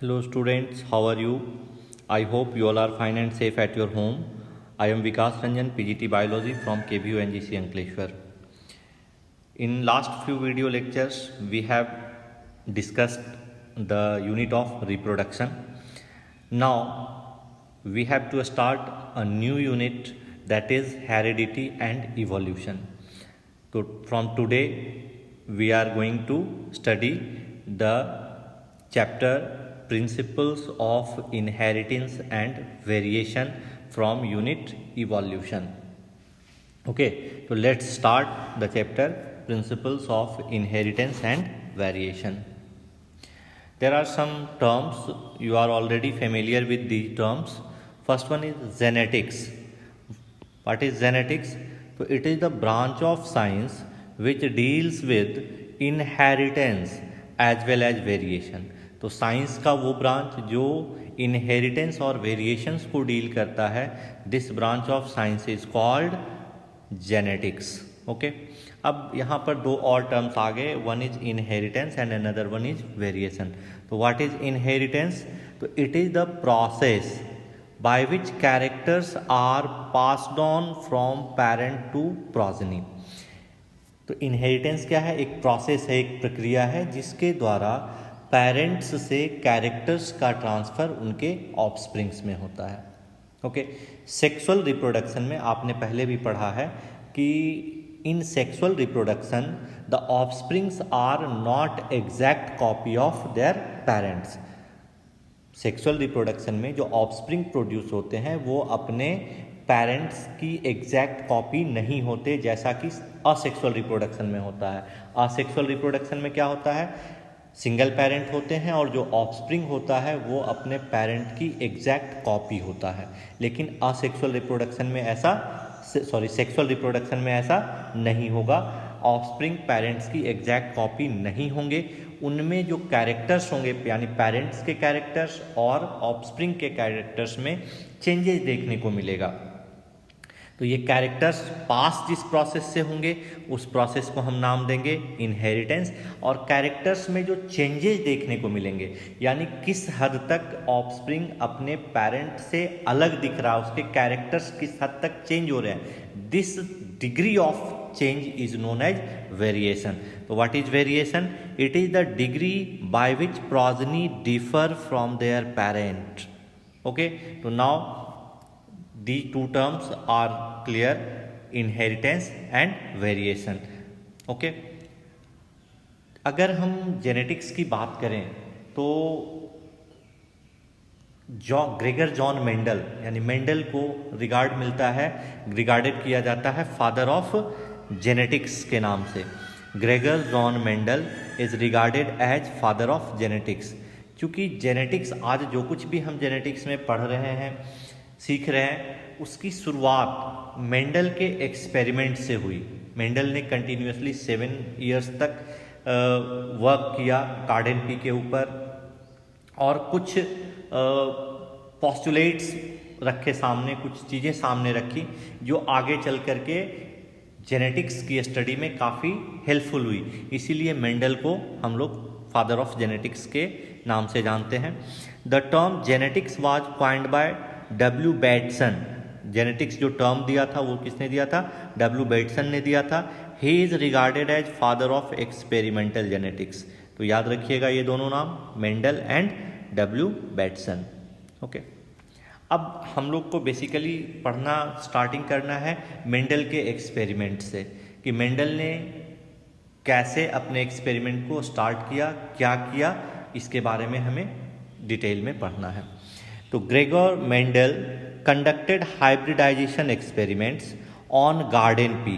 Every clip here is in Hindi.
Hello students, how are you? I hope you all are fine and safe at your home. I am Vikas Ranjan, PGT Biology from KBU NGC Ankleshwar. In last few video lectures, we have discussed the unit of reproduction. Now, we have to start a new unit, that is heredity and evolution. So, from today, we are going to study the chapter Principles of Inheritance and Variation from unit Evolution. Okay, so let's start the chapter Principles of Inheritance and Variation. There are some terms, you are already familiar with these terms. First one is genetics. What is genetics? So it is the branch of science which deals with inheritance as well as variation. तो साइंस का वो ब्रांच जो इनहेरिटेंस और वेरिएशंस को डील करता है, this branch of science is called genetics. Okay, अब यहाँ पर दो और टर्म्स आ गए, one is inheritance and another one is variation. तो व्हाट इज इनहेरिटेंस? तो it is the process by which characters are passed on from parent to progeny. तो इनहेरिटेंस क्या है? एक प्रोसेस है, एक प्रक्रिया है जिसके द्वारा पेरेंट्स से कैरेक्टर्स का ट्रांसफ़र उनके ऑफस्प्रिंग्स में होता है. ओके, सेक्सुअल रिप्रोडक्शन में आपने पहले भी पढ़ा है कि in sexual reproduction the offsprings are not exact copy of their parents. Sexual reproduction में जो ऑफस्प्रिंग प्रोड्यूस होते हैं वो अपने पेरेंट्स की एग्जैक्ट कॉपी नहीं होते, जैसा कि असेक्सुअल रिप्रोडक्शन में होता है. असेक्सुअल रिप्रोडक्शन में क्या होता है? सिंगल पेरेंट होते हैं और जो ऑफस्प्रिंग होता है वो अपने पेरेंट की एग्जैक्ट कॉपी होता है. लेकिन असेक्सुअल रिप्रोडक्शन में ऐसा सेक्सुअल रिप्रोडक्शन में ऐसा नहीं होगा. ऑफस्प्रिंग पेरेंट्स की एग्जैक्ट कॉपी नहीं होंगे. उनमें जो कैरेक्टर्स होंगे, यानी पेरेंट्स के कैरेक्टर्स और ऑफस्प्रिंग के कैरेक्टर्स में चेंजेस देखने को मिलेगा. तो ये कैरेक्टर्स पास जिस प्रोसेस से होंगे उस प्रोसेस को हम नाम देंगे इनहेरिटेंस. और कैरेक्टर्स में जो चेंजेस देखने को मिलेंगे, यानी किस हद तक ऑफस्प्रिंग अपने पेरेंट से अलग दिख रहा है, उसके कैरेक्टर्स किस हद तक चेंज हो रहे हैं, this degree of change is known as variation. तो what is variation? It is the degree by which progeny differ from their parent. Okay, तो now these two terms are clear, inheritance and variation. okay, अगर हम जेनेटिक्स की बात करें तो ग्रेगर जॉन मेंडल, यानी मेंडल को रिगार्डेड किया जाता है फादर ऑफ जेनेटिक्स के नाम से. Gregor John Mendel is regarded as father of genetics. क्योंकि जेनेटिक्स, आज जो कुछ भी हम जेनेटिक्स में पढ़ रहे हैं, सीख रहे हैं, उसकी शुरुआत मेंडल के एक्सपेरिमेंट से हुई. मेंडल ने कंटिन्यूसली 7 इयर्स तक वर्क किया कार्डेनपी के ऊपर और कुछ पोस्टुलेट्स रखे सामने, कुछ चीज़ें सामने रखी जो आगे चल करके जेनेटिक्स की स्टडी में काफ़ी हेल्पफुल हुई. इसीलिए मेंडल को हम लोग फादर ऑफ जेनेटिक्स के नाम से जानते हैं. The term genetics was coined by W Bateson. Genetics जो टर्म दिया था वो किसने दिया था? डब्ल्यू बैटसन ने दिया था. He is regarded as father of experimental genetics. तो याद रखिएगा ये दोनों नाम, Mendel and W Bateson. Okay, अब हम लोग को बेसिकली पढ़ना स्टार्टिंग करना है मेंडल के एक्सपेरिमेंट से, कि मेंडल ने कैसे अपने एक्सपेरिमेंट को स्टार्ट किया, क्या किया, इसके बारे में हमें डिटेल में पढ़ना है. तो Gregor Mendel conducted hybridisation experiments on garden pea.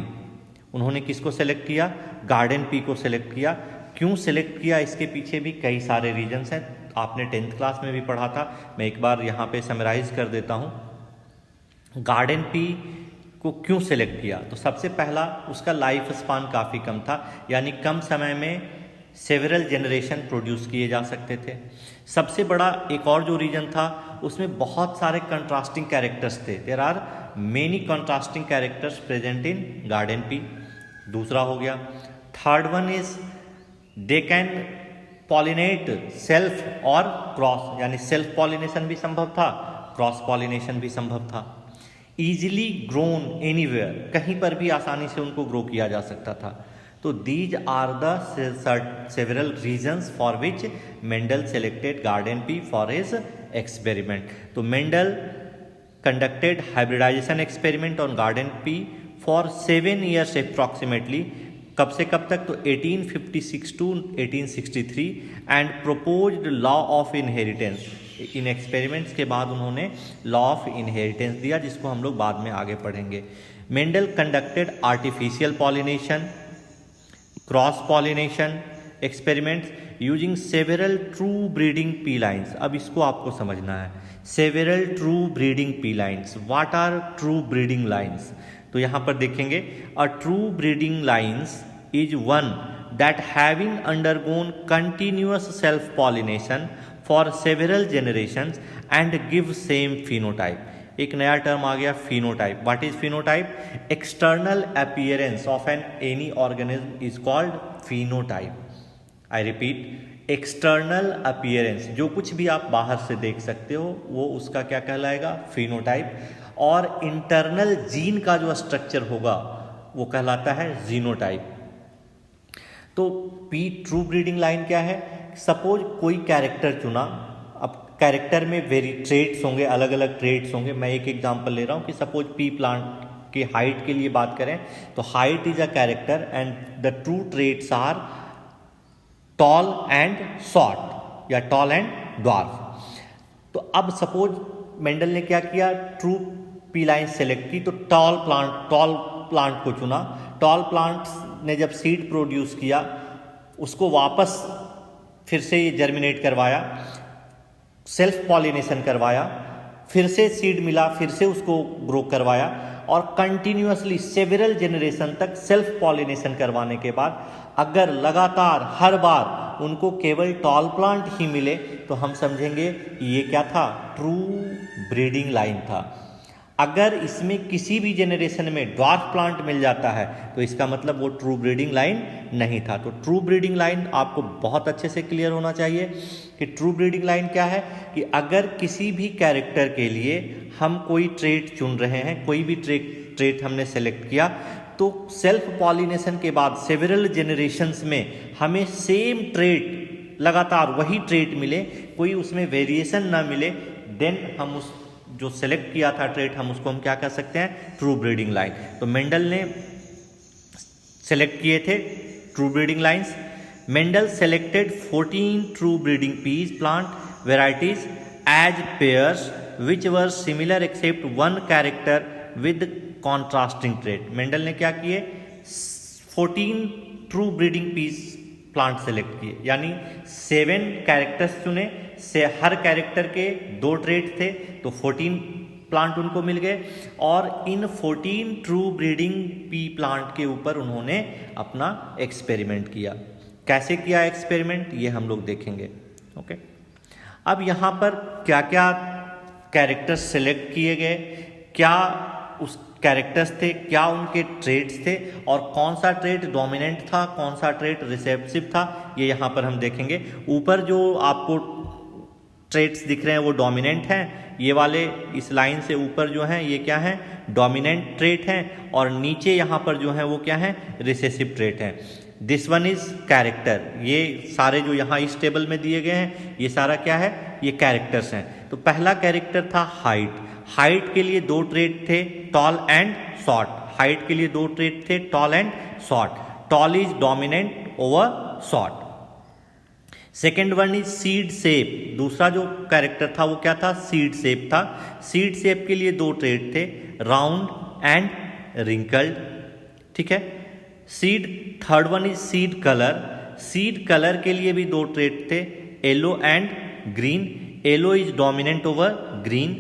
उन्होंने किसको सेलेक्ट किया? गार्डन पी को सेलेक्ट किया. क्यों सेलेक्ट किया, इसके पीछे भी कई सारे रीजंस हैं. आपने 10th क्लास में भी पढ़ा था, मैं एक बार यहाँ पे समराइज कर देता हूँ. गार्डन पी को क्यों सेलेक्ट किया? तो सबसे पहला, उसका लाइफ स्पान काफ़ी कम था, यानी कम समय में सेवरल जनरेशन प्रोड्यूस किए जा सकते थे. सबसे बड़ा एक और जो रीजन था, उसमें बहुत सारे कंट्रास्टिंग कैरेक्टर्स थे. There are many contrasting characters present in garden pea. दूसरा हो गया. Third one is they can pollinate self और क्रॉस, यानी सेल्फ पॉलिनेशन भी संभव था, क्रॉस पॉलिनेशन भी संभव था। ईजिली ग्रोन एनीवेयर, कहीं पर भी आसानी से उनको ग्रो किया जा सकता था। तो these are the several reasons for which Mendel selected garden pea for his experiment. तो Mendel conducted hybridisation experiment on garden pea for 7 years approximately. कब से कब तक? तो 1856 to 1863 and proposed law of inheritance. इन एक्सपेरिमेंट्स के बाद उन्होंने लॉ ऑफ इनहेरिटेंस दिया, जिसको हम लोग बाद में आगे पढ़ेंगे। Mendel conducted artificial pollination, cross pollination experiments using several true breeding pea lines. अब इसको आपको समझना है, several true breeding pea lines. What are true breeding lines? तो यहाँ पर देखेंगे, a true breeding lines is one that having undergone continuous self pollination for several generations and give same phenotype. एक नया टर्म आ गया, phenotype. What is phenotype? External appearance of an any organism is called phenotype. I repeat, external appearance, जो कुछ भी आप बाहर से देख सकते हो वो उसका क्या कहलाएगा? फिनोटाइप। और इंटरनल जीन का जो स्ट्रक्चर होगा वो कहलाता है जीनोटाइप। तो पी ट्रू ब्रीडिंग लाइन क्या है? सपोज कोई कैरेक्टर चुना, अब कैरेक्टर में वेरी ट्रेट्स होंगे, अलग अलग ट्रेट्स होंगे। मैं एक एग्जांपल ले रहा हूँ कि सपोज पी प्लांट की हाइट के लिए बात करें तो height is a character and the true traits are tall and short या टॉल एंड ड्वार्फ। तो अब सपोज मेंडल ने क्या किया, ट्रू पी लाइन सेलेक्ट की, तो टॉल प्लांट को चुना। टॉल प्लांट ने जब सीड प्रोड्यूस किया उसको वापस फिर से ये जर्मिनेट करवाया, सेल्फ पॉलिनेशन करवाया, फिर से सीड मिला, फिर से उसको ग्रो करवाया और कंटिन्यूअसली सेवरल जनरेशन तक सेल्फ पॉलिनेशन करवाने के बाद अगर लगातार हर बार उनको केवल टॉल प्लांट ही मिले तो हम समझेंगे ये क्या था? ट्रू ब्रीडिंग लाइन था। अगर इसमें किसी भी जनरेशन में ड्वार्फ प्लांट मिल जाता है तो इसका मतलब वो ट्रू ब्रीडिंग लाइन नहीं था। तो ट्रू ब्रीडिंग लाइन आपको बहुत अच्छे से क्लियर होना चाहिए कि ट्रू ब्रीडिंग लाइन क्या है, कि अगर किसी भी कैरेक्टर के लिए हम कोई ट्रेट चुन रहे हैं, कोई भी ट्रेट हमने सेलेक्ट किया, तो सेल्फ पॉलिनेशन के बाद सेवरल जनरेशन्स में हमें सेम ट्रेट, लगातार वही ट्रेट मिले, कोई उसमें वेरिएशन ना मिले, देन हम उस जो सेलेक्ट किया था ट्रेट हम उसको हम क्या कह सकते हैं? True breeding line. तो मेंडल ने सेलेक्ट किए थे true breeding lines. Mendel selected 14 true breeding peas plant varieties as pairs which were similar except one character with contrasting trait. Mendel ने क्या किए? 14 true breeding peas plant select किए, यानी 7 कैरेक्टर्स चुने, से हर कैरेक्टर के 2 ट्रेट थे, तो 14 प्लांट उनको मिल गए और इन 14 ट्रू ब्रीडिंग पी प्लांट के ऊपर उन्होंने अपना एक्सपेरिमेंट किया। कैसे किया एक्सपेरिमेंट ये हम लोग देखेंगे। ओके, अब यहाँ पर क्या क्या कैरेक्टर्स सेलेक्ट किए गए, क्या उस कैरेक्टर्स थे, क्या उनके ट्रेट्स थे और कौन सा ट्रेट डोमिनेंट था, कौन सा ट्रेट रिसेप्सिव था, ये यहाँ पर हम देखेंगे। ऊपर जो आपको ट्रेट्स दिख रहे हैं वो डोमिनेंट हैं, ये वाले इस लाइन से ऊपर जो हैं ये क्या हैं? डोमिनेंट ट्रेट हैं, और नीचे यहाँ पर जो है वो क्या है? रिसेसिव ट्रेट हैं। This one is character. ये सारे जो यहाँ इस टेबल में दिए गए हैं ये सारा क्या है? ये कैरेक्टर्स हैं। तो पहला कैरेक्टर था हाइट। हाइट के लिए 2 ट्रेट थे, टॉल एंड शॉर्ट। हाइट के लिए 2 ट्रेट थे, toll and short. Tall is dominant over short. Second one is seed shape. दूसरा जो कैरेक्टर था वो क्या था? सीड शेप था। सीड शेप के लिए 2 ट्रेट थे, राउंड एंड रिंकल्ड। ठीक है। Seed, third one is seed colour. Seed colour के लिए भी 2 ट्रेट थे, yellow and green. Yellow is dominant over green.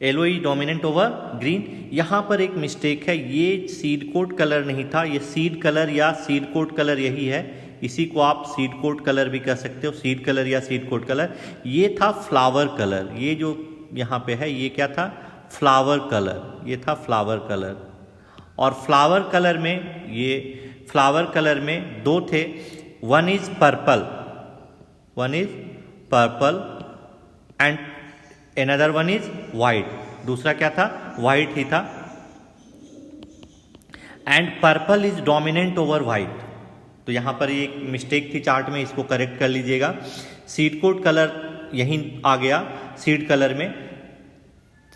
Yellow is dominant over green. यहाँ पर एक मिस्टेक है, ये सीड कोट कलर नहीं था, ये सीड कलर या सीड कोट कलर यही है। इसी को आप सीड कोट कलर भी कह सकते हो, सीड कलर या सीड कोट कलर। ये था फ्लावर कलर। ये जो यहाँ पे है ये क्या था? Flower colour. ये था फ्लावर कलर। और फ्लावर कलर में 2 थे। One is purple, one is purple and another one is white. दूसरा क्या था? वाइट ही था। And purple is dominant over white. तो यहां पर एक मिस्टेक थी चार्ट में, इसको करेक्ट कर लीजिएगा। सीड कोड कलर यहीं आ गया सीड कलर में।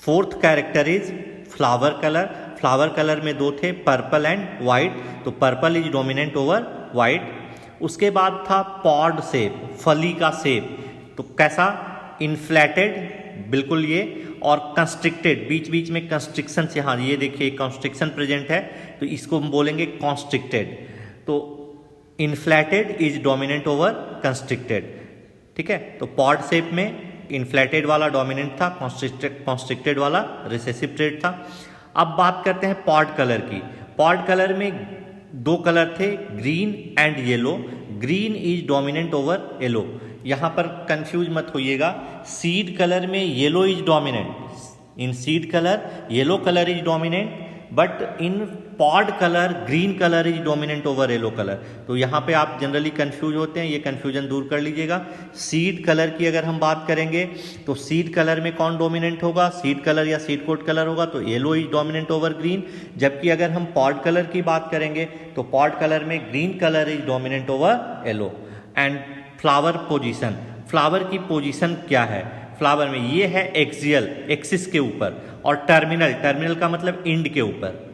Fourth character is flower colour. Flower colour में दो थे, पर्पल एंड वाइट, तो purple is dominant over white. उसके बाद था पॉड शेप, फली का शेप। तो कैसा? इन्फ्लेटेड, बिल्कुल ये, और कंस्ट्रिक्टेड, बीच बीच में कंस्ट्रिक्शन से, हाँ ये देखिए कंस्ट्रिक्शन प्रेजेंट है, तो इसको हम बोलेंगे कॉन्स्ट्रिक्टेड। तो inflated is dominant over constricted, ठीक है। तो पॉड शेप में इन्फ्लेटेड वाला डोमिनेंट था, कॉन्स्ट्रिक्टेड वाला रिसेसिव ट्रेट था। अब बात करते हैं पॉड कलर की। पॉड कलर में दो कलर थे, green and yellow. Green is dominant over yellow. यहां पर कंफ्यूज मत होइएगा, सीड कलर में yellow is dominant. In seed colour yellow colour is dominant, but in pod colour green colour is dominant over yellow colour. तो यहाँ पे आप जनरली कंफ्यूज होते हैं, ये कंफ्यूजन दूर कर लीजिएगा। सीड कलर की अगर हम बात करेंगे तो सीड कलर में कौन डोमिनेंट होगा? सीड कलर या सीड कोड कलर होगा, तो yellow is dominant over green. जबकि अगर हम पॉड कलर की बात करेंगे तो पॉड कलर में green colour is dominant over yellow. And flower position, flower की पोजीशन क्या है? फ्लावर में ये है एक्सियल, एक्सिस के ऊपर, और टर्मिनल, टर्मिनल का मतलब इंड के ऊपर,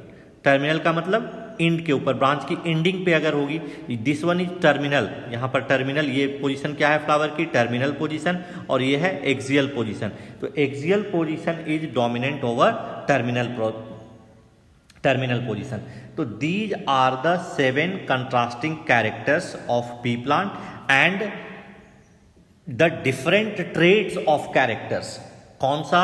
टर्मिनल का मतलब इंड के ऊपर, ब्रांच की एंडिंग पे अगर होगी, दिस वन इज टर्मिनल। यहाँ पर टर्मिनल, ये पोजीशन क्या है फ्लावर की? टर्मिनल पोजीशन, और ये है एक्सियल पोजीशन। तो axial position is dominant over terminal position. तो these are the 7 contrasting characters of pea plant and the different traits of characters. कौन सा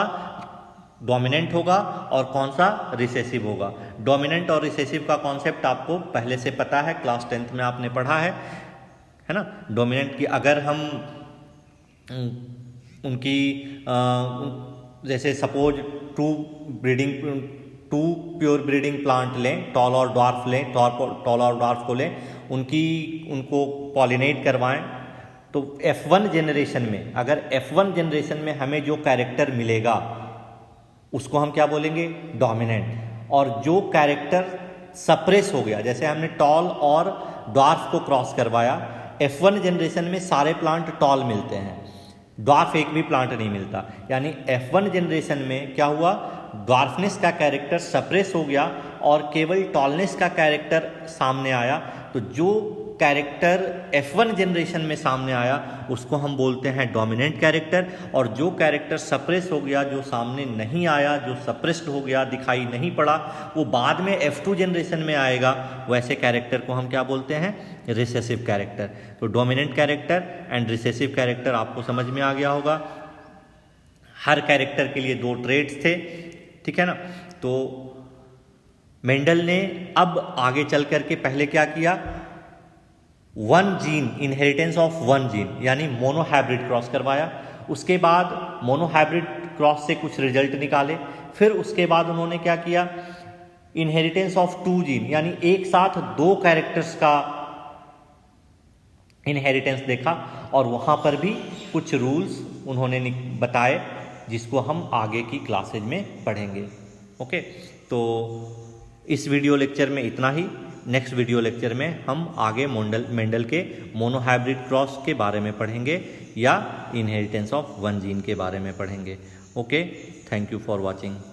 डोमिनेंट होगा और कौन सा रिसेसिव होगा? डोमिनेंट और रिसेसिव का कॉन्सेप्ट आपको पहले से पता है, क्लास 10th में आपने पढ़ा है ना। डोमिनेंट की अगर हम उनकी जैसे suppose two pure breeding plant लें, टॉल और ड्वार्फ लें, टॉल और ड्वार्फ को लें, उनको पॉलिनेट करवाएं, तो F1 जनरेशन में, अगर F1 जनरेशन में हमें जो कैरेक्टर मिलेगा उसको हम क्या बोलेंगे? डोमिनेंट। और जो कैरेक्टर सप्रेस हो गया, जैसे हमने टॉल और ड्वार्फ को क्रॉस करवाया, F1 जनरेशन में सारे प्लांट टॉल मिलते हैं, ड्वार्फ एक भी प्लांट नहीं मिलता। यानी F1 जनरेशन में क्या हुआ? ड्वार्फनेस का कैरेक्टर सप्रेस हो गया और केवल टॉलनेस का कैरेक्टर सामने आया। तो जो कैरेक्टर F1 जनरेशन में सामने आया उसको हम बोलते हैं डोमिनेंट कैरेक्टर, और जो कैरेक्टर सप्रेस हो गया, जो सामने नहीं आया, जो सप्रेस्ड हो गया, दिखाई नहीं पड़ा, वो बाद में F2 जनरेशन में आएगा, वैसे कैरेक्टर को हम क्या बोलते हैं? Recessive character. तो dominant character and recessive character आपको समझ में आ गया होगा। हर कैरेक्टर के लिए 2 ट्रेट्स थे, ठीक है ना। तो मेंडल ने अब आगे चल करके पहले क्या किया? 1 जीन, इनहेरिटेंस ऑफ 1 जीन, यानी मोनोहाइब्रिड क्रॉस करवाया। उसके बाद मोनोहाइब्रिड क्रॉस से कुछ रिजल्ट निकाले। फिर उसके बाद उन्होंने क्या किया? इनहेरिटेंस ऑफ 2 जीन, यानी एक साथ 2 कैरेक्टर्स का इनहेरिटेंस देखा, और वहां पर भी कुछ रूल्स उन्होंने बताए जिसको हम आगे की क्लासेज में पढ़ेंगे। ओके, तो इस वीडियो लेक्चर में इतना ही। नेक्स्ट वीडियो लेक्चर में हम आगे मेंडल के मोनोहाइब्रिड क्रॉस के बारे में पढ़ेंगे या इनहेरिटेंस ऑफ 1 जीन के बारे में पढ़ेंगे। Okay, thank you for watching.